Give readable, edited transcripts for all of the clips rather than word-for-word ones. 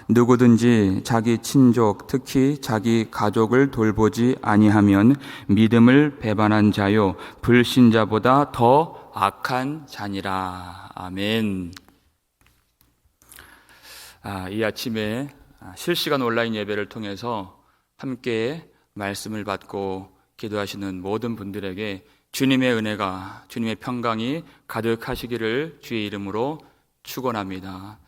누구든지 자기 친족, 특히 자기 가족을 돌보지 아니하면 믿음을 배반한 자요 불신자보다 더 악한 자니라. 아멘. 이 아침에 실시간 온라인 예배를 통해서 함께 말씀을 받고 기도하시는 모든 분들에게 주님의 은혜가, 주님의 평강이 가득하시기를 주의 이름으로 축원합니다.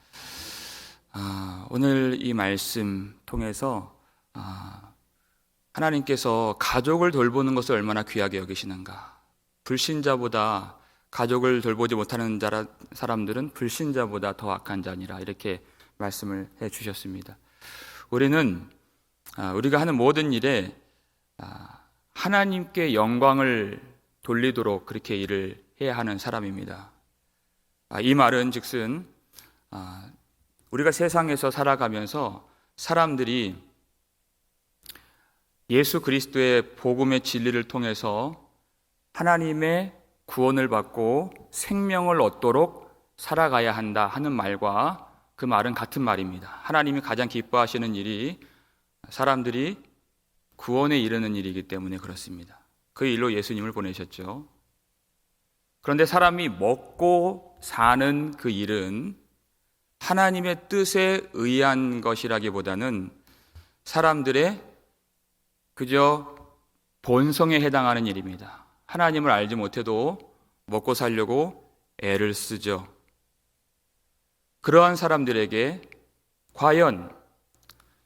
오늘 이 말씀 통해서 하나님께서 가족을 돌보는 것을 얼마나 귀하게 여기시는가. 불신자보다 가족을 돌보지 못하는 사람들은 불신자보다 더 악한 자니라, 이렇게 말씀을 해 주셨습니다. 우리가 하는 모든 일에 하나님께 영광을 돌리도록 그렇게 일을 해야 하는 사람입니다. 이 말은 즉슨 우리가 세상에서 살아가면서 사람들이 예수 그리스도의 복음의 진리를 통해서 하나님의 구원을 받고 생명을 얻도록 살아가야 한다 하는 말과 그 말은 같은 말입니다. 하나님이 가장 기뻐하시는 일이 사람들이 구원에 이르는 일이기 때문에 그렇습니다. 그 일로 예수님을 보내셨죠. 그런데 사람이 먹고 사는 그 일은 하나님의 뜻에 의한 것이라기보다는 사람들의 그저 본성에 해당하는 일입니다. 하나님을 알지 못해도 먹고 살려고 애를 쓰죠. 그러한 사람들에게 과연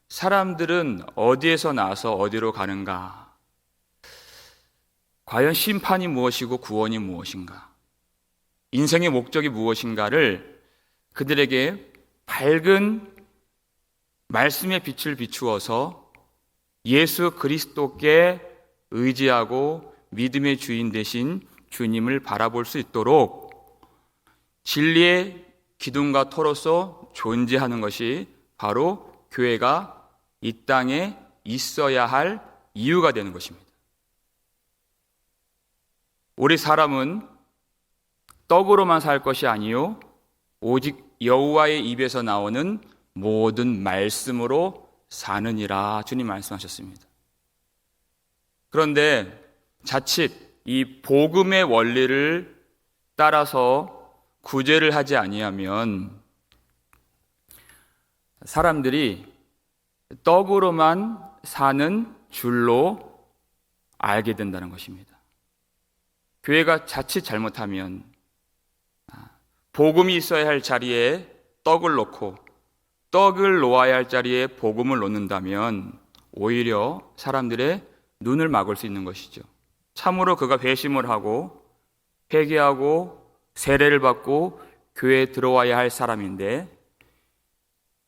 사람들은 어디에서 나서 어디로 가는가? 과연 심판이 무엇이고 구원이 무엇인가? 인생의 목적이 무엇인가를 그들에게 밝은 말씀의 빛을 비추어서 예수 그리스도께 의지하고 믿음의 주인 되신 주님을 바라볼 수 있도록 진리의 기둥과 터로서 존재하는 것이 바로 교회가 이 땅에 있어야 할 이유가 되는 것입니다. 우리 사람은 떡으로만 살 것이 아니요 오직 여호와의 입에서 나오는 모든 말씀으로 사느니라, 주님 말씀하셨습니다. 그런데 자칫 이 복음의 원리를 따라서 구제를 하지 아니하면 사람들이 떡으로만 사는 줄로 알게 된다는 것입니다. 교회가 자칫 잘못하면 복음이 있어야 할 자리에 떡을 놓고 떡을 놓아야 할 자리에 복음을 놓는다면 오히려 사람들의 눈을 막을 수 있는 것이죠. 참으로 그가 회심을 하고 회개하고 세례를 받고 교회에 들어와야 할 사람인데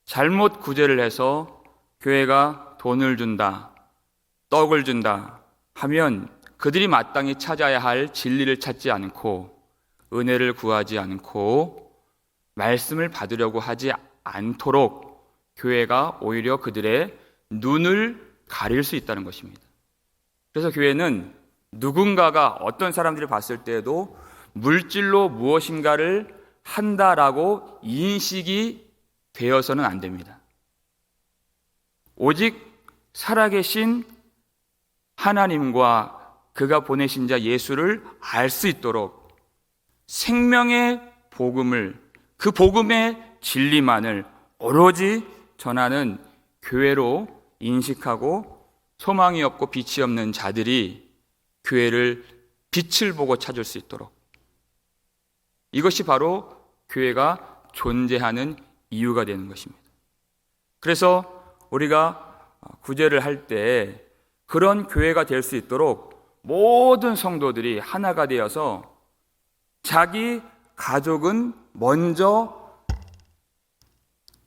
잘못 구제를 해서 교회가 돈을 준다, 떡을 준다 하면 그들이 마땅히 찾아야 할 진리를 찾지 않고 은혜를 구하지 않고 말씀을 받으려고 하지 않도록 교회가 오히려 그들의 눈을 가릴 수 있다는 것입니다. 그래서 교회는 누군가가 어떤 사람들이 봤을 때에도 물질로 무엇인가를 한다라고 인식이 되어서는 안 됩니다. 오직 살아계신 하나님과 그가 보내신 자 예수를 알 수 있도록 생명의 복음을, 그 복음의 진리만을 오로지 전하는 교회로 인식하고 소망이 없고 빛이 없는 자들이 교회를 빛을 보고 찾을 수 있도록, 이것이 바로 교회가 존재하는 이유가 되는 것입니다. 그래서 우리가 구제를 할 때 그런 교회가 될 수 있도록 모든 성도들이 하나가 되어서 자기 가족은 먼저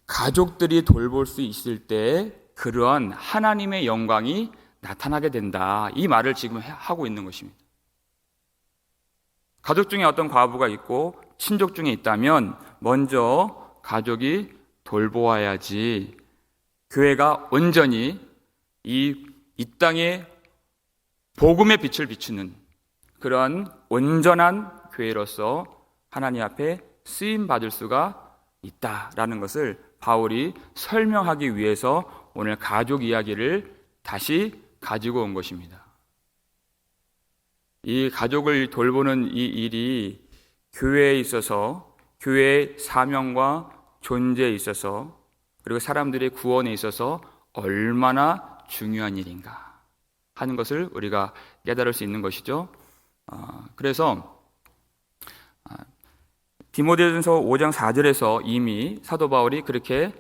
가족들이 돌볼 수 있을 때 그러한 하나님의 영광이 나타나게 된다, 이 말을 지금 하고 있는 것입니다. 가족 중에 어떤 과부가 있고 친족 중에 있다면 먼저 가족이 돌보아야지 교회가 온전히 이 땅에 복음의 빛을 비추는 그런 온전한 교회로서 하나님 앞에 쓰임 받을 수가 있다라는 것을 바울이 설명하기 위해서 오늘 가족 이야기를 다시 가지고 온 것입니다. 이 가족을 돌보는 이 일이 교회에 있어서, 교회의 사명과 존재에 있어서, 그리고 사람들의 구원에 있어서 얼마나 중요한 일인가 하는 것을 우리가 깨달을 수 있는 것이죠. 그래서 디모데전서 5장 4절에서 이미 사도 바울이 그렇게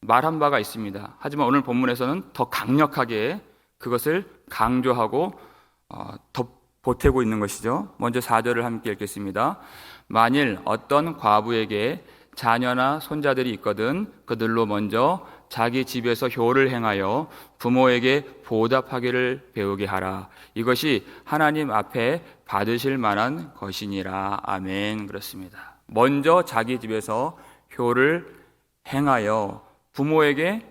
말한 바가 있습니다. 하지만 오늘 본문에서는 더 강력하게 그것을 강조하고 더 보태고 있는 것이죠. 먼저 4절을 함께 읽겠습니다. 만일 어떤 과부에게 자녀나 손자들이 있거든 그들로 먼저 자기 집에서 효를 행하여 부모에게 보답하기를 배우게 하라. 이것이 하나님 앞에 받으실 만한 것이니라. 아멘. 그렇습니다. 먼저 자기 집에서 효를 행하여 부모에게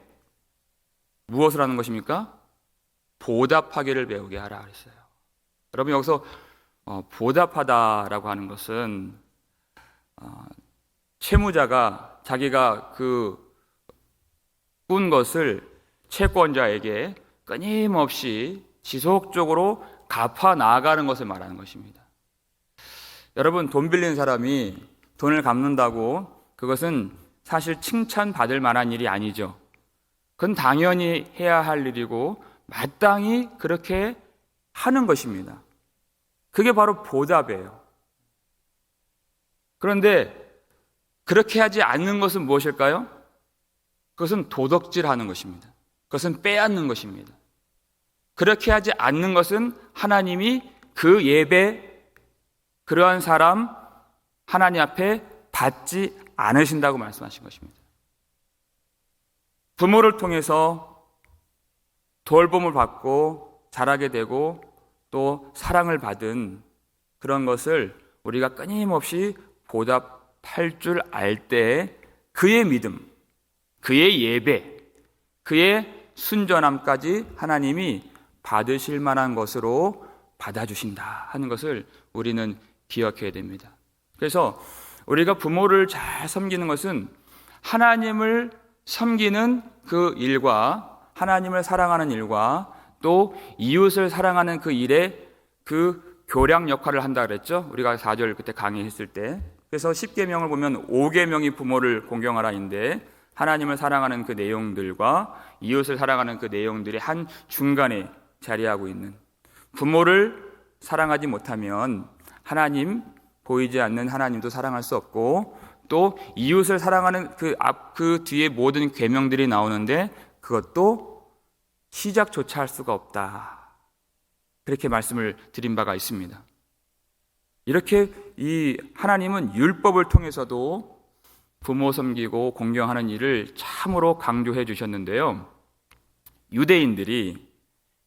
무엇을 하는 것입니까? 보답하기를 배우게 하라 그랬어요. 여러분 여기서 보답하다라고 하는 것은 채무자가 자기가 꾼 것을 채권자에게 끊임없이 지속적으로 갚아 나가는 것을 말하는 것입니다. 여러분 돈 빌린 사람이 돈을 갚는다고 그것은 사실 칭찬받을 만한 일이 아니죠. 그건 당연히 해야 할 일이고 마땅히 그렇게 하는 것입니다. 그게 바로 보답이에요. 그런데 그렇게 하지 않는 것은 무엇일까요? 그것은 도덕질하는 것입니다. 그것은 빼앗는 것입니다. 그렇게 하지 않는 것은 하나님이 그 예배, 그러한 사람 하나님 앞에 받지 않으신다고 말씀하신 것입니다. 부모를 통해서 돌봄을 받고 자라게 되고 또 사랑을 받은 그런 것을 우리가 끊임없이 보답할 줄 알 때 그의 믿음, 그의 예배, 그의 순전함까지 하나님이 받으실 만한 것으로 받아주신다 하는 것을 우리는 기억해야 됩니다. 그래서 우리가 부모를 잘 섬기는 것은 하나님을 섬기는 그 일과 하나님을 사랑하는 일과 또 이웃을 사랑하는 그 일에 그 교량 역할을 한다 그랬죠. 우리가 4절 그때 강의했을 때. 그래서 10계명을 보면 5계명이 부모를 공경하라인데 하나님을 사랑하는 그 내용들과 이웃을 사랑하는 그 내용들이 한 중간에 자리하고 있는, 부모를 사랑하지 못하면 하나님, 보이지 않는 하나님도 사랑할 수 없고 또 이웃을 사랑하는 그 뒤에 모든 계명들이 나오는데 그것도 시작조차 할 수가 없다. 그렇게 말씀을 드린 바가 있습니다. 이렇게 이 하나님은 율법을 통해서도 부모 섬기고 공경하는 일을 참으로 강조해 주셨는데요. 유대인들이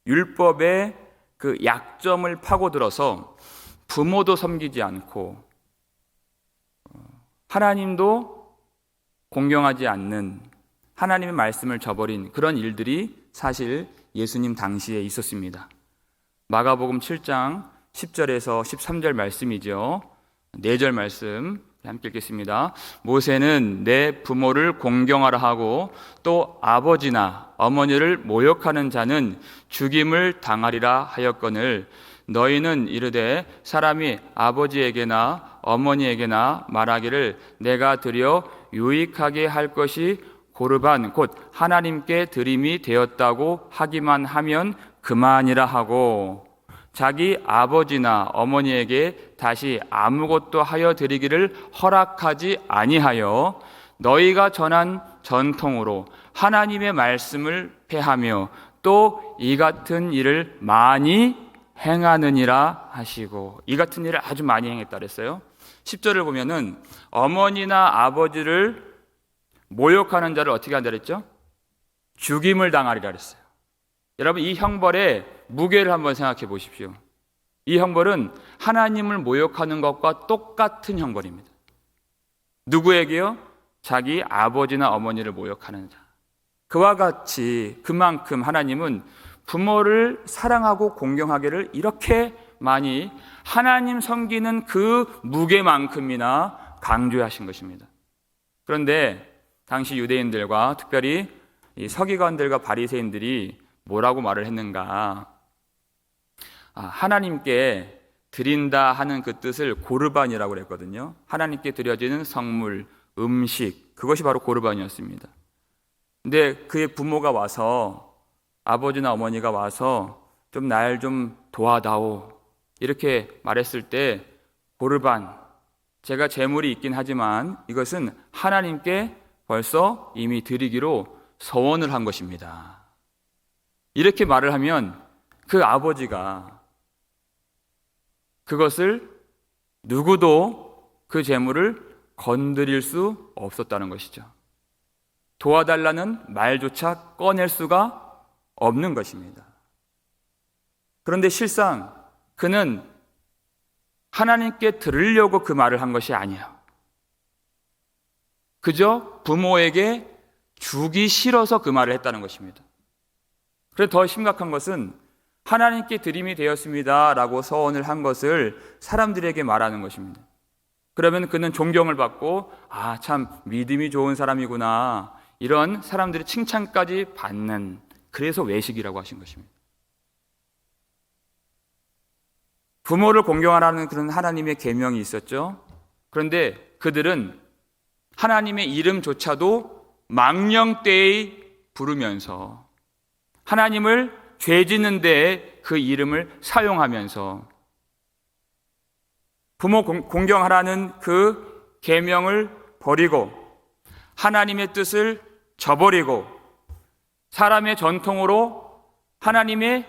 율법의 그 약점을 파고들어서 부모도 섬기지 않고 하나님도 공경하지 않는, 하나님의 말씀을 저버린 그런 일들이 사실 예수님 당시에 있었습니다. 마가복음 7장 10절에서 13절 말씀이죠. 4절 말씀 함께 읽겠습니다. 모세는 내 부모를 공경하라 하고 또 아버지나 어머니를 모욕하는 자는 죽임을 당하리라 하였거늘 너희는 이르되 사람이 아버지에게나 어머니에게나 말하기를 내가 드려 유익하게 할 것이 고르반 곧 하나님께 드림이 되었다고 하기만 하면 그만이라 하고 자기 아버지나 어머니에게 다시 아무것도 하여 드리기를 허락하지 아니하여 너희가 전한 전통으로 하나님의 말씀을 폐하며 또 이 같은 일을 많이 행하느니라 하시고, 이 같은 일을 아주 많이 행했다 그랬어요. 10절을 보면은 어머니나 아버지를 모욕하는 자를 어떻게 한다 그랬죠? 죽임을 당하리라 그랬어요. 여러분 이 형벌의 무게를 한번 생각해 보십시오. 이 형벌은 하나님을 모욕하는 것과 똑같은 형벌입니다. 누구에게요? 자기 아버지나 어머니를 모욕하는 자. 그와 같이 그만큼 하나님은 부모를 사랑하고 공경하기를 이렇게 많이 하나님 섬기는 그 무게만큼이나 강조하신 것입니다. 그런데 당시 유대인들과 특별히 이 서기관들과 바리새인들이 뭐라고 말을 했는가? 하나님께 드린다 하는 그 뜻을 고르반이라고 그랬거든요. 하나님께 드려지는 성물, 음식, 그것이 바로 고르반이었습니다. 근데 그의 부모가 와서, 아버지나 어머니가 와서 좀 날 좀 도와다오 이렇게 말했을 때 고르반, 제가 재물이 있긴 하지만 이것은 하나님께 벌써 이미 드리기로 서원을 한 것입니다. 이렇게 말을 하면 그 아버지가 그것을 누구도 그 재물을 건드릴 수 없었다는 것이죠. 도와달라는 말조차 꺼낼 수가 없는 것입니다. 그런데 실상 그는 하나님께 들으려고 그 말을 한 것이 아니야. 그저 부모에게 주기 싫어서 그 말을 했다는 것입니다. 그래서 더 심각한 것은 하나님께 드림이 되었습니다 라고 서원을 한 것을 사람들에게 말하는 것입니다. 그러면 그는 존경을 받고 참 믿음이 좋은 사람이구나 이런 사람들의 칭찬까지 받는, 그래서 외식이라고 하신 것입니다. 부모를 공경하라는 그런 하나님의 계명이 있었죠. 그런데 그들은 하나님의 이름조차도 망령되이 부르면서 하나님을 죄 짓는 데에 그 이름을 사용하면서 부모 공경하라는 그 계명을 버리고 하나님의 뜻을 저버리고 사람의 전통으로 하나님의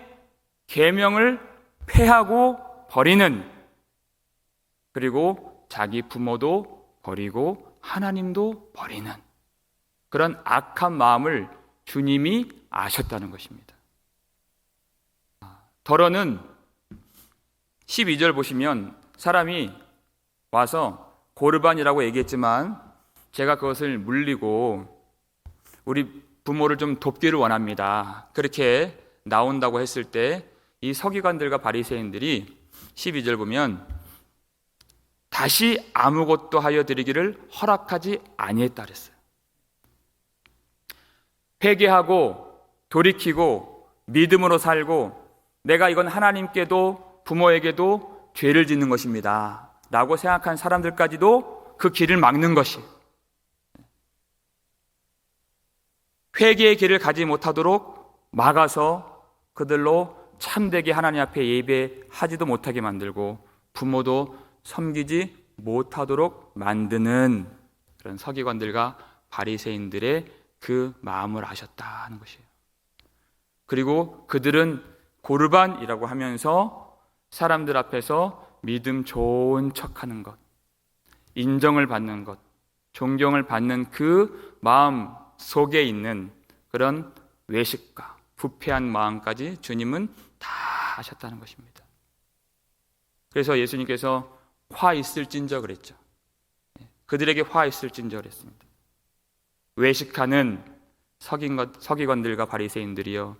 계명을 폐하고 버리는, 그리고 자기 부모도 버리고 하나님도 버리는 그런 악한 마음을 주님이 아셨다는 것입니다. 더러는 12절 보시면 사람이 와서 고르반이라고 얘기했지만 제가 그것을 물리고 우리 부모를 좀 돕기를 원합니다. 그렇게 나온다고 했을 때 이 서기관들과 바리새인들이 12절 보면 다시 아무것도 하여 드리기를 허락하지 아니했다 그랬어요. 회개하고 돌이키고 믿음으로 살고 내가 이건 하나님께도 부모에게도 죄를 짓는 것입니다 라고 생각한 사람들까지도 그 길을 막는 것이, 회개의 길을 가지 못하도록 막아서 그들로 참되게 하나님 앞에 예배하지도 못하게 만들고 부모도 섬기지 못하도록 만드는 그런 서기관들과 바리새인들의 그 마음을 아셨다는 것이에요. 그리고 그들은 고르반이라고 하면서 사람들 앞에서 믿음 좋은 척하는 것, 인정을 받는 것, 존경을 받는 그 마음 속에 있는 그런 외식과 부패한 마음까지 주님은 다 하셨다는 것입니다. 그래서 예수님께서 화 있을진저 그랬죠. 그들에게 화 있을진저 그랬습니다. 외식하는 서기관들과 바리새인들이여,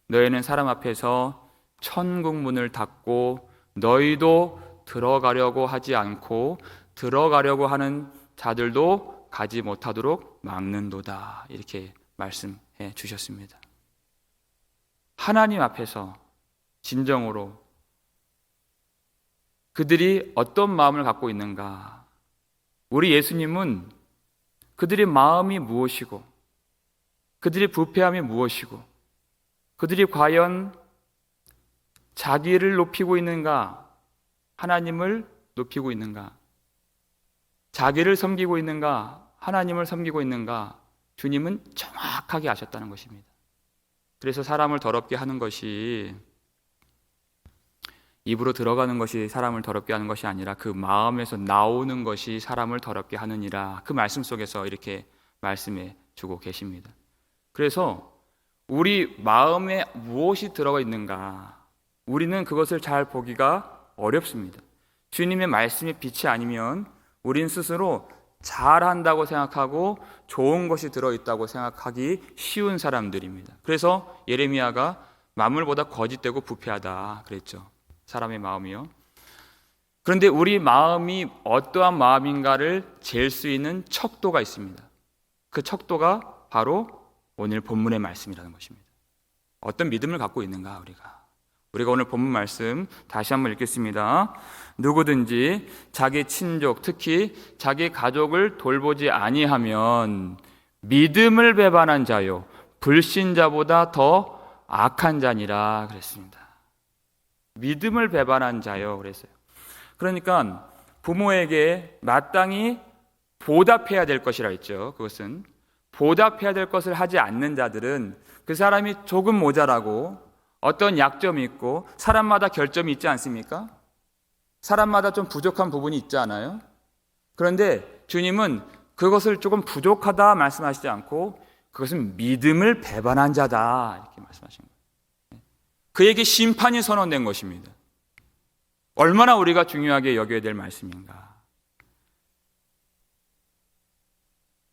너희는 사람 앞에서 천국 문을 닫고 너희도 들어가려고 하지 않고 들어가려고 하는 자들도 가지 못하도록 막는도다, 이렇게 말씀해 주셨습니다. 하나님 앞에서 진정으로 그들이 어떤 마음을 갖고 있는가, 우리 예수님은 그들의 마음이 무엇이고 그들의 부패함이 무엇이고 그들이 과연 자기를 높이고 있는가, 하나님을 높이고 있는가, 자기를 섬기고 있는가, 하나님을 섬기고 있는가, 주님은 정확하게 아셨다는 것입니다. 그래서 사람을 더럽게 하는 것이, 입으로 들어가는 것이 사람을 더럽게 하는 것이 아니라 그 마음에서 나오는 것이 사람을 더럽게 하느니라, 그 말씀 속에서 이렇게 말씀해 주고 계십니다. 그래서 우리 마음에 무엇이 들어가 있는가, 우리는 그것을 잘 보기가 어렵습니다. 주님의 말씀의 빛이 아니면 우린 스스로 잘한다고 생각하고 좋은 것이 들어있다고 생각하기 쉬운 사람들입니다. 그래서 예레미야가 만물보다 거짓되고 부패하다 그랬죠. 사람의 마음이요. 그런데 우리 마음이 어떠한 마음인가를 잴 수 있는 척도가 있습니다. 그 척도가 바로 오늘 본문의 말씀이라는 것입니다. 어떤 믿음을 갖고 있는가 우리가 오늘 본문 말씀 다시 한번 읽겠습니다. 누구든지 자기 친족, 특히 자기 가족을 돌보지 아니하면 믿음을 배반한 자요 불신자보다 더 악한 자니라 그랬습니다. 믿음을 배반한 자요 그랬어요. 그러니까 부모에게 마땅히 보답해야 될 것이라 했죠. 그것은 보답해야 될 것을 하지 않는 자들은 그 사람이 조금 모자라고 어떤 약점이 있고 사람마다 결점이 있지 않습니까? 사람마다 좀 부족한 부분이 있지 않아요? 그런데 주님은 그것을 조금 부족하다 말씀하시지 않고 그것은 믿음을 배반한 자다 이렇게 말씀하신 거예요. 그에게 심판이 선언된 것입니다. 얼마나 우리가 중요하게 여겨야 될 말씀인가.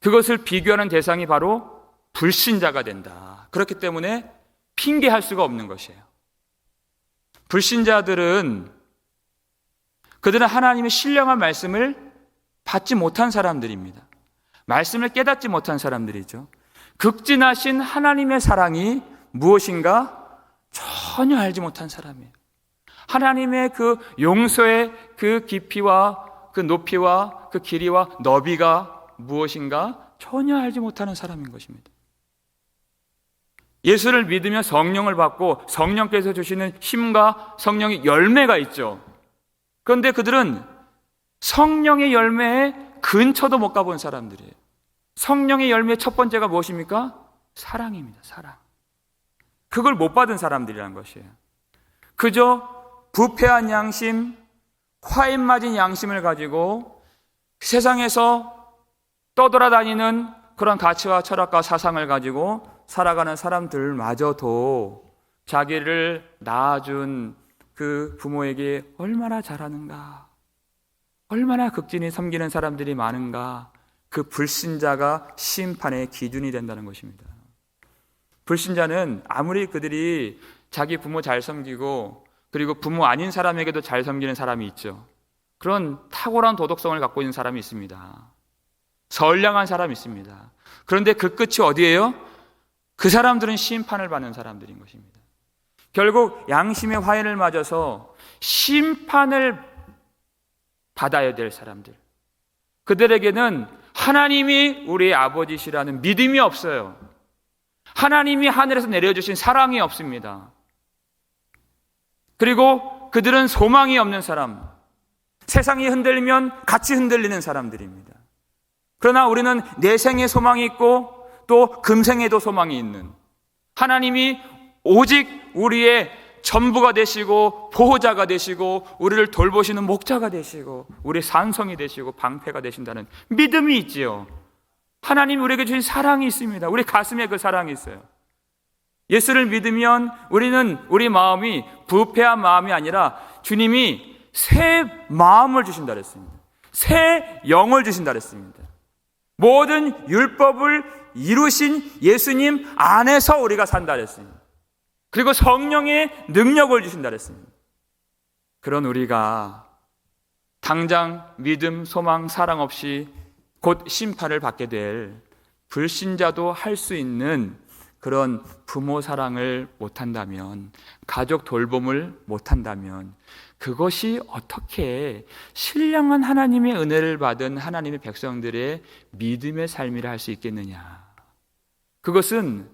그것을 비교하는 대상이 바로 불신자가 된다. 그렇기 때문에 핑계할 수가 없는 것이에요. 불신자들은 그들은 하나님의 신령한 말씀을 받지 못한 사람들입니다. 말씀을 깨닫지 못한 사람들이죠. 극진하신 하나님의 사랑이 무엇인가 전혀 알지 못한 사람이에요. 하나님의 그 용서의 그 깊이와 그 높이와 그 길이와 너비가 무엇인가 전혀 알지 못하는 사람인 것입니다. 예수를 믿으며 성령을 받고 성령께서 주시는 힘과 성령의 열매가 있죠. 그런데 그들은 성령의 열매에 근처도 못 가본 사람들이에요. 성령의 열매의 첫 번째가 무엇입니까? 사랑입니다. 사랑. 그걸 못 받은 사람들이라는 것이에요. 그저 부패한 양심, 화인 맞은 양심을 가지고 세상에서 떠돌아다니는 그런 가치와 철학과 사상을 가지고 살아가는 사람들마저도 자기를 낳아준 그 부모에게 얼마나 잘하는가, 얼마나 극진히 섬기는 사람들이 많은가, 그 불신자가 심판의 기준이 된다는 것입니다. 불신자는 아무리 그들이 자기 부모 잘 섬기고 그리고 부모 아닌 사람에게도 잘 섬기는 사람이 있죠. 그런 탁월한 도덕성을 갖고 있는 사람이 있습니다. 선량한 사람이 있습니다. 그런데 그 끝이 어디예요? 그 사람들은 심판을 받는 사람들인 것입니다. 결국 양심의 화인을 맞아서 심판을 받아야 될 사람들, 그들에게는 하나님이 우리의 아버지시라는 믿음이 없어요. 하나님이 하늘에서 내려주신 사랑이 없습니다. 그리고 그들은 소망이 없는 사람, 세상이 흔들리면 같이 흔들리는 사람들입니다. 그러나 우리는 내생에 소망이 있고 또 금생에도 소망이 있는, 하나님이 오직 우리의 전부가 되시고 보호자가 되시고 우리를 돌보시는 목자가 되시고 우리의 산성이 되시고 방패가 되신다는 믿음이 있지요. 하나님이 우리에게 주신 사랑이 있습니다. 우리 가슴에 그 사랑이 있어요. 예수를 믿으면 우리는 우리 마음이 부패한 마음이 아니라 주님이 새 마음을 주신다 그랬습니다. 새 영을 주신다 그랬습니다. 모든 율법을 이루신 예수님 안에서 우리가 산다 그랬습니다. 그리고 성령의 능력을 주신다 그랬습니다. 그런 우리가 당장 믿음, 소망, 사랑 없이 곧 심판을 받게 될 불신자도 할 수 있는 그런 부모 사랑을 못한다면, 가족 돌봄을 못한다면 그것이 어떻게 신령한 하나님의 은혜를 받은 하나님의 백성들의 믿음의 삶이라 할 수 있겠느냐. 그것은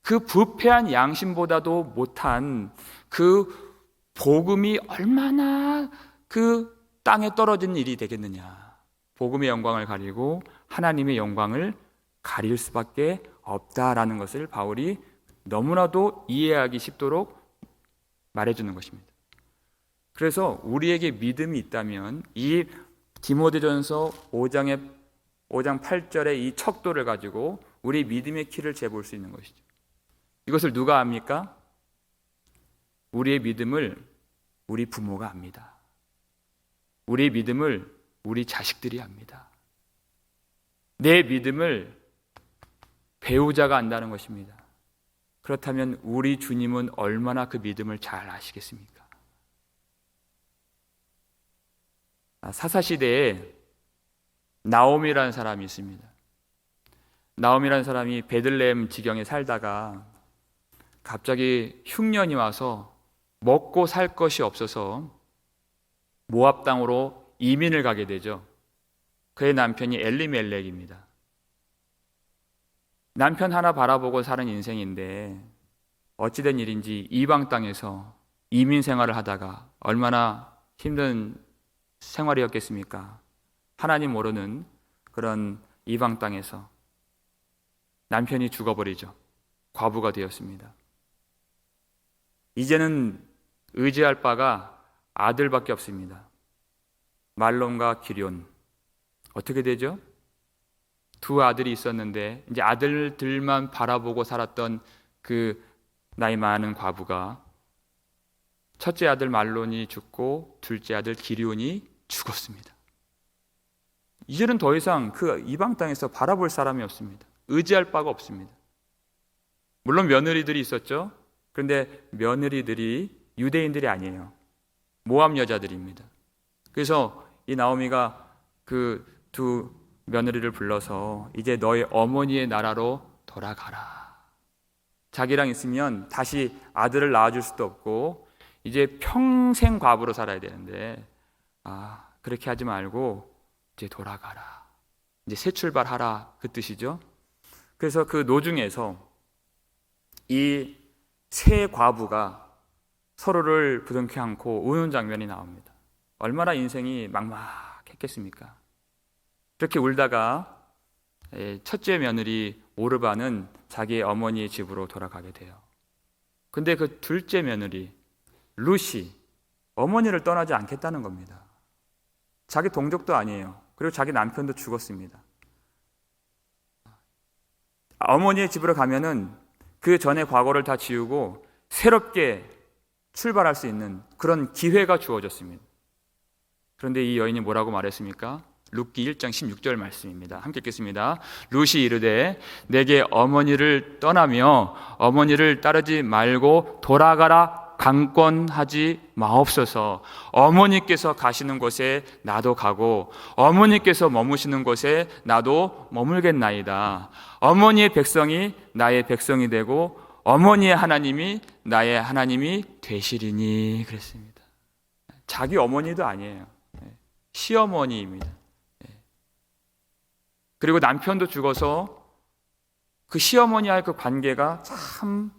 그 부패한 양심보다도 못한 그 복음이 얼마나 그 땅에 떨어진 일이 되겠느냐. 복음의 영광을 가리고 하나님의 영광을 가릴 수밖에 없다라는 것을 바울이 너무나도 이해하기 쉽도록 말해주는 것입니다. 그래서 우리에게 믿음이 있다면 이 디모데전서 5장 8절의 이 척도를 가지고 우리 믿음의 키를 재볼 수 있는 것이죠. 이것을 누가 압니까? 우리의 믿음을 우리 부모가 압니다. 우리의 믿음을 우리 자식들이 압니다. 내 믿음을 배우자가 안다는 것입니다. 그렇다면 우리 주님은 얼마나 그 믿음을 잘 아시겠습니까? 사사시대에 나오미라는 사람이 있습니다. 나옴이라는 사람이 베들레헴 지경에 살다가 갑자기 흉년이 와서 먹고 살 것이 없어서 모압 땅으로 이민을 가게 되죠. 그의 남편이 엘리멜렉입니다. 남편 하나 바라보고 사는 인생인데 어찌된 일인지 이방 땅에서 이민 생활을 하다가 얼마나 힘든 생활이었겠습니까? 하나님 모르는 그런 이방 땅에서 남편이 죽어버리죠. 과부가 되었습니다. 이제는 의지할 바가 아들밖에 없습니다. 말론과 기럨. 어떻게 되죠? 두 아들이 있었는데 이제 아들들만 바라보고 살았던 그 나이 많은 과부가 첫째 아들 말론이 죽고 둘째 아들 기럨이 죽었습니다. 이제는 더 이상 그 이방 땅에서 바라볼 사람이 없습니다. 의지할 바가 없습니다. 물론 며느리들이 있었죠. 그런데 며느리들이 유대인들이 아니에요. 모압 여자들입니다. 그래서 이 나오미가 그 두 며느리를 불러서 이제 너의 어머니의 나라로 돌아가라. 자기랑 있으면 다시 아들을 낳아줄 수도 없고 이제 평생 과부로 살아야 되는데 그렇게 하지 말고 이제 돌아가라. 이제 새 출발하라 그 뜻이죠. 그래서 그 노중에서 이 세 과부가 서로를 부둥켜 안고 우는 장면이 나옵니다. 얼마나 인생이 막막했겠습니까? 그렇게 울다가 첫째 며느리 오르바는 자기의 어머니의 집으로 돌아가게 돼요. 근데 그 둘째 며느리 루시 어머니를 떠나지 않겠다는 겁니다. 자기 동족도 아니에요. 그리고 자기 남편도 죽었습니다. 어머니의 집으로 가면은 그 전에 과거를 다 지우고 새롭게 출발할 수 있는 그런 기회가 주어졌습니다. 그런데 이 여인이 뭐라고 말했습니까? 룻기 1장 16절 말씀입니다. 함께 읽겠습니다. 룻이 이르되 내게 어머니를 떠나며 어머니를 따르지 말고 돌아가라 강권하지 마옵소서. 어머니께서 가시는 곳에 나도 가고 어머니께서 머무시는 곳에 나도 머물겠나이다. 어머니의 백성이 나의 백성이 되고 어머니의 하나님이 나의 하나님이 되시리니 그랬습니다. 자기 어머니도 아니에요. 시어머니입니다. 그리고 남편도 죽어서 그 시어머니와의 그 관계가 참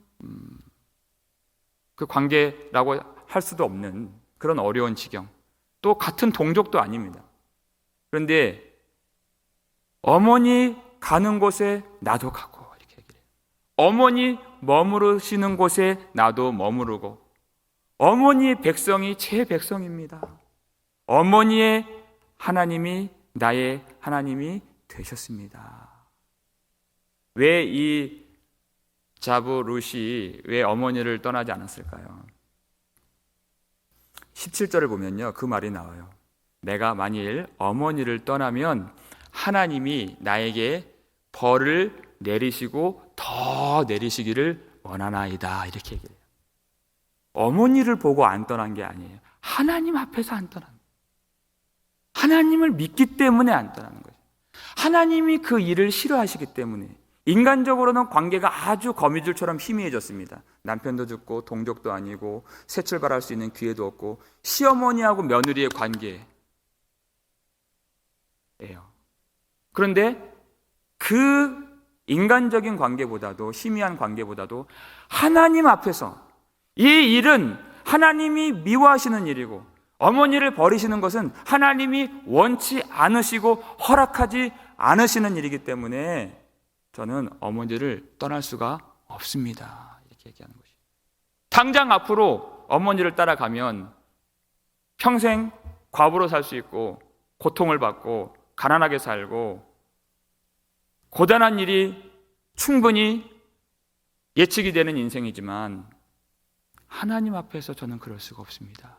그 관계라고 할 수도 없는 그런 어려운 지경. 또 같은 동족도 아닙니다. 그런데 어머니 가는 곳에 나도 가고 이렇게 얘기해요. 어머니 머무르시는 곳에 나도 머무르고 어머니의 백성이 제 백성입니다. 어머니의 하나님이 나의 하나님이 되셨습니다. 왜 이 자부 룻이 왜 어머니를 떠나지 않았을까요? 17절을 보면요, 그 말이 나와요. 내가 만일 어머니를 떠나면 하나님이 나에게 벌을 내리시고 더 내리시기를 원하나이다 이렇게 얘기해요. 어머니를 보고 안 떠난 게 아니에요. 하나님 앞에서 안 떠난 거예요. 하나님을 믿기 때문에 안 떠나는 거예요. 하나님이 그 일을 싫어하시기 때문에. 인간적으로는 관계가 아주 거미줄처럼 희미해졌습니다. 남편도 죽고 동족도 아니고 새 출발할 수 있는 기회도 없고 시어머니하고 며느리의 관계예요. 그런데 그 인간적인 관계보다도 희미한 관계보다도 하나님 앞에서 이 일은 하나님이 미워하시는 일이고 어머니를 버리시는 것은 하나님이 원치 않으시고 허락하지 않으시는 일이기 때문에 저는 어머니를 떠날 수가 없습니다. 이렇게 얘기하는 것이죠. 당장 앞으로 어머니를 따라가면 평생 과부로 살 수 있고 고통을 받고 가난하게 살고 고단한 일이 충분히 예측이 되는 인생이지만 하나님 앞에서 저는 그럴 수가 없습니다.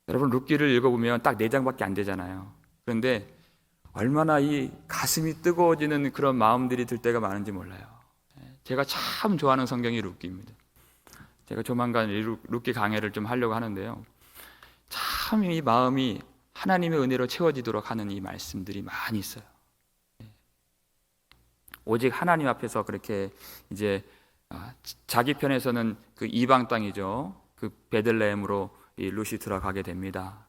여러분 룻기를 읽어보면 딱 4장밖에 안 되잖아요. 그런데 얼마나 이 가슴이 뜨거워지는 그런 마음들이 들 때가 많은지 몰라요. 제가 참 좋아하는 성경이 룻기입니다. 제가 조만간 룻기 강해를 좀 하려고 하는데요. 참 이 마음이 하나님의 은혜로 채워지도록 하는 이 말씀들이 많이 있어요. 오직 하나님 앞에서 그렇게 이제 자기 편에서는 그 이방 땅이죠. 그 베들레헴으로 이 룻이 들어가게 됩니다.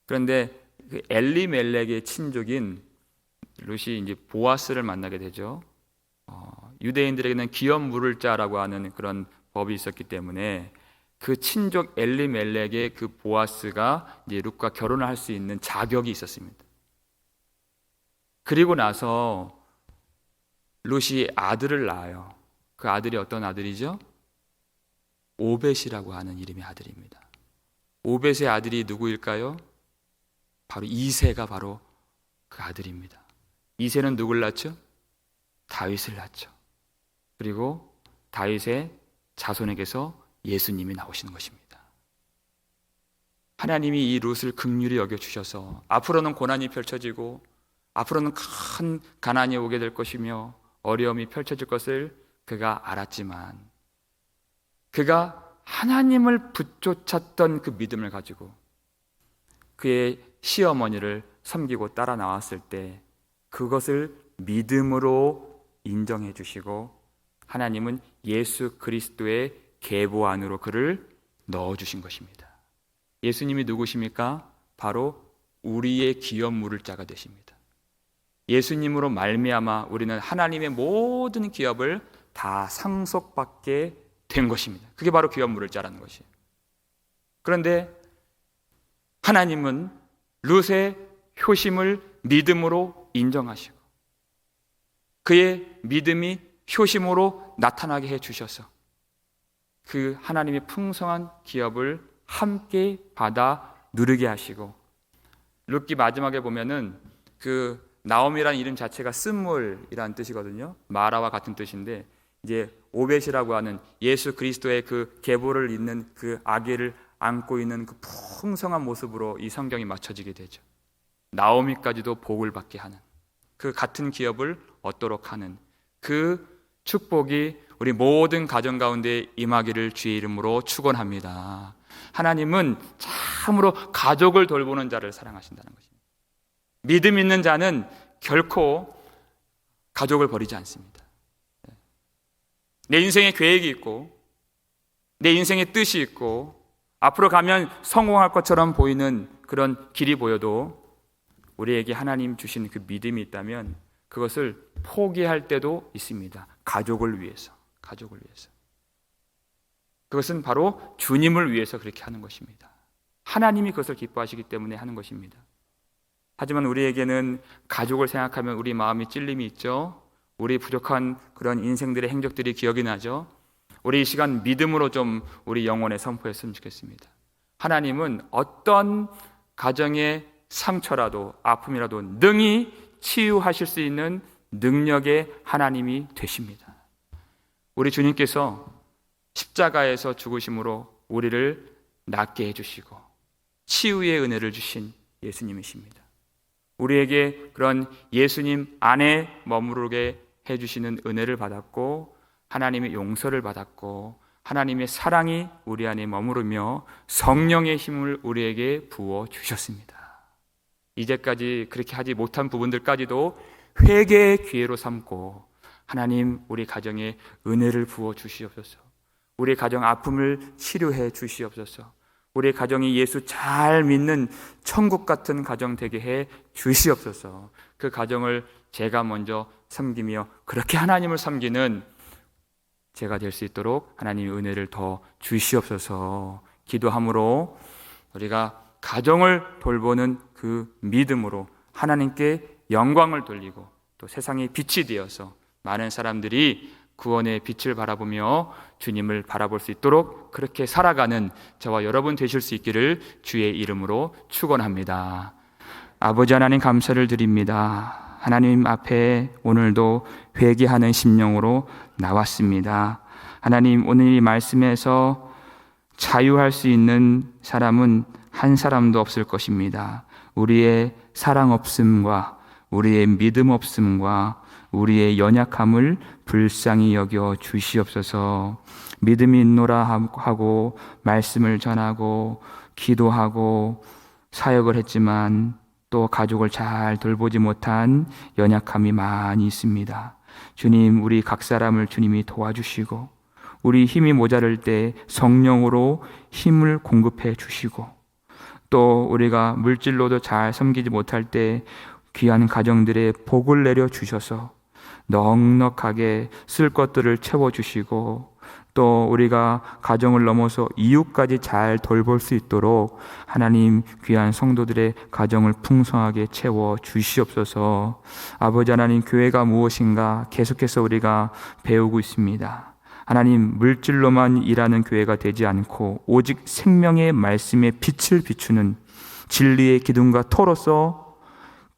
그런데 그 엘리멜렉의 친족인 룻이 이제 보아스를 만나게 되죠. 유대인들에게는 기업 물을 자라고 하는 그런 법이 있었기 때문에 그 친족 엘리멜렉의 그 보아스가 이제 룻과 결혼을 할 수 있는 자격이 있었습니다. 그리고 나서 룻이 아들을 낳아요. 그 아들이 어떤 아들이죠? 오벳이라고 하는 이름의 아들입니다. 오벳의 아들이 누구일까요? 바로 이새가 바로 그 아들입니다. 이새는 누굴 낳죠? 다윗을 낳죠. 그리고 다윗의 자손에게서 예수님이 나오시는 것입니다. 하나님이 이 룻을 긍휼히 여겨주셔서 앞으로는 고난이 펼쳐지고 앞으로는 큰 가난이 오게 될 것이며 어려움이 펼쳐질 것을 그가 알았지만 그가 하나님을 붙쫓았던 그 믿음을 가지고 그의 시어머니를 섬기고 따라 나왔을 때 그것을 믿음으로 인정해 주시고 하나님은 예수 그리스도의 계보 안으로 그를 넣어주신 것입니다. 예수님이 누구십니까? 바로 우리의 기업 물을 자가 되십니다. 예수님으로 말미암아 우리는 하나님의 모든 기업을 다 상속받게 된 것입니다. 그게 바로 기업 물을 자라는 것이에요. 그런데 하나님은 룻의 효심을 믿음으로 인정하시고 그의 믿음이 효심으로 나타나게 해주셔서 그 하나님의 풍성한 기업을 함께 받아 누리게 하시고 룻기 마지막에 보면은 그 나옴이라는 이름 자체가 쓴물이라는 뜻이거든요. 마라와 같은 뜻인데 이제 오벳이라고 하는 예수 그리스도의 그 계보를 잇는 그 아기를 안고 있는 그 풍성한 모습으로 이 성경이 맞춰지게 되죠. 나오미까지도 복을 받게 하는 그 같은 기업을 얻도록 하는 그 축복이 우리 모든 가정 가운데 임하기를 주의 이름으로 축원합니다. 하나님은 참으로 가족을 돌보는 자를 사랑하신다는 것입니다. 믿음 있는 자는 결코 가족을 버리지 않습니다. 내 인생에 계획이 있고 내 인생에 뜻이 있고 앞으로 가면 성공할 것처럼 보이는 그런 길이 보여도 우리에게 하나님 주신 그 믿음이 있다면 그것을 포기할 때도 있습니다. 가족을 위해서. 그것은 바로 주님을 위해서 그렇게 하는 것입니다. 하나님이 그것을 기뻐하시기 때문에 하는 것입니다. 하지만 우리에게는 가족을 생각하면 우리 마음이 찔림이 있죠. 우리 부족한 그런 인생들의 행적들이 기억이 나죠. 우리 이 시간 믿음으로 좀 우리 영혼에 선포했으면 좋겠습니다. 하나님은 어떤 가정의 상처라도 아픔이라도 능히 치유하실 수 있는 능력의 하나님이 되십니다. 우리 주님께서 십자가에서 죽으심으로 우리를 낫게 해주시고 치유의 은혜를 주신 예수님이십니다. 우리에게 그런 예수님 안에 머무르게 해주시는 은혜를 받았고 하나님의 용서를 받았고 하나님의 사랑이 우리 안에 머무르며 성령의 힘을 우리에게 부어주셨습니다. 이제까지 그렇게 하지 못한 부분들까지도 회개의 기회로 삼고 하나님 우리 가정에 은혜를 부어주시옵소서. 우리 가정 아픔을 치료해 주시옵소서. 우리 가정이 예수 잘 믿는 천국 같은 가정 되게 해 주시옵소서. 그 가정을 제가 먼저 섬기며 그렇게 하나님을 섬기는 제가 될 수 있도록 하나님의 은혜를 더 주시옵소서. 기도함으로 우리가 가정을 돌보는 그 믿음으로 하나님께 영광을 돌리고 또 세상의 빛이 되어서 많은 사람들이 구원의 빛을 바라보며 주님을 바라볼 수 있도록 그렇게 살아가는 저와 여러분 되실 수 있기를 주의 이름으로 축원합니다. 아버지 하나님 감사를 드립니다. 하나님 앞에 오늘도 회개하는 심령으로 나왔습니다. 하나님 오늘 이 말씀에서 자유할 수 있는 사람은 한 사람도 없을 것입니다. 우리의 사랑 없음과 우리의 믿음 없음과 우리의 연약함을 불쌍히 여겨 주시옵소서. 믿음이 있노라 하고 말씀을 전하고 기도하고 사역을 했지만 또 가족을 잘 돌보지 못한 연약함이 많이 있습니다. 주님, 우리 각 사람을 주님이 도와주시고 우리 힘이 모자랄 때 성령으로 힘을 공급해 주시고 또 우리가 물질로도 잘 섬기지 못할 때 귀한 가정들의 복을 내려 주셔서 넉넉하게 쓸 것들을 채워주시고 또 우리가 가정을 넘어서 이웃까지 잘 돌볼 수 있도록 하나님 귀한 성도들의 가정을 풍성하게 채워 주시옵소서. 아버지 하나님, 교회가 무엇인가 계속해서 우리가 배우고 있습니다. 하나님, 물질로만 일하는 교회가 되지 않고 오직 생명의 말씀에 빛을 비추는 진리의 기둥과 터로서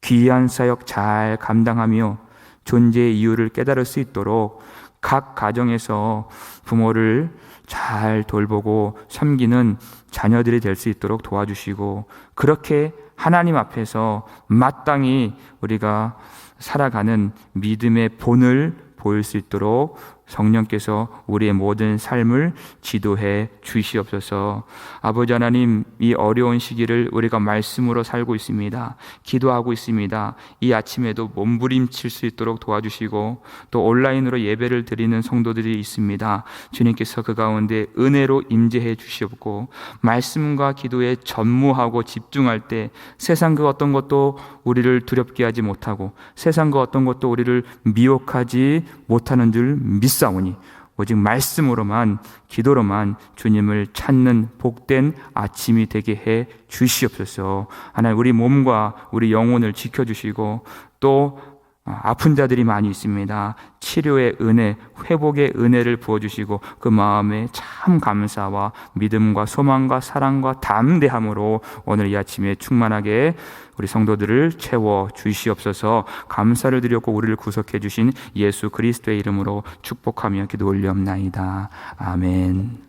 귀한 사역 잘 감당하며 존재의 이유를 깨달을 수 있도록 각 가정에서 부모를 잘 돌보고 섬기는 자녀들이 될 수 있도록 도와주시고 그렇게 하나님 앞에서 마땅히 우리가 살아가는 믿음의 본을 보일 수 있도록 성령께서 우리의 모든 삶을 지도해 주시옵소서. 아버지 하나님, 이 어려운 시기를 우리가 말씀으로 살고 있습니다. 기도하고 있습니다. 이 아침에도 몸부림칠 수 있도록 도와주시고 또 온라인으로 예배를 드리는 성도들이 있습니다. 주님께서 그 가운데 은혜로 임재해 주시옵고 말씀과 기도에 전무하고 집중할 때 세상 그 어떤 것도 우리를 두렵게 하지 못하고 세상 그 어떤 것도 우리를 미혹하지 못하는 줄 믿습니다. 싸우니 오직 말씀으로만 기도로만 주님을 찾는 복된 아침이 되게 해 주시옵소서. 하나님, 우리 몸과 우리 영혼을 지켜주시고 또 아픈 자들이 많이 있습니다. 치료의 은혜, 회복의 은혜를 부어주시고 그 마음에 참 감사와 믿음과 소망과 사랑과 담대함으로 오늘 이 아침에 충만하게 우리 성도들을 채워 주시옵소서. 감사를 드렸고 우리를 구속해 주신 예수 그리스도의 이름으로 축복하며 기도 올리옵나이다. 아멘.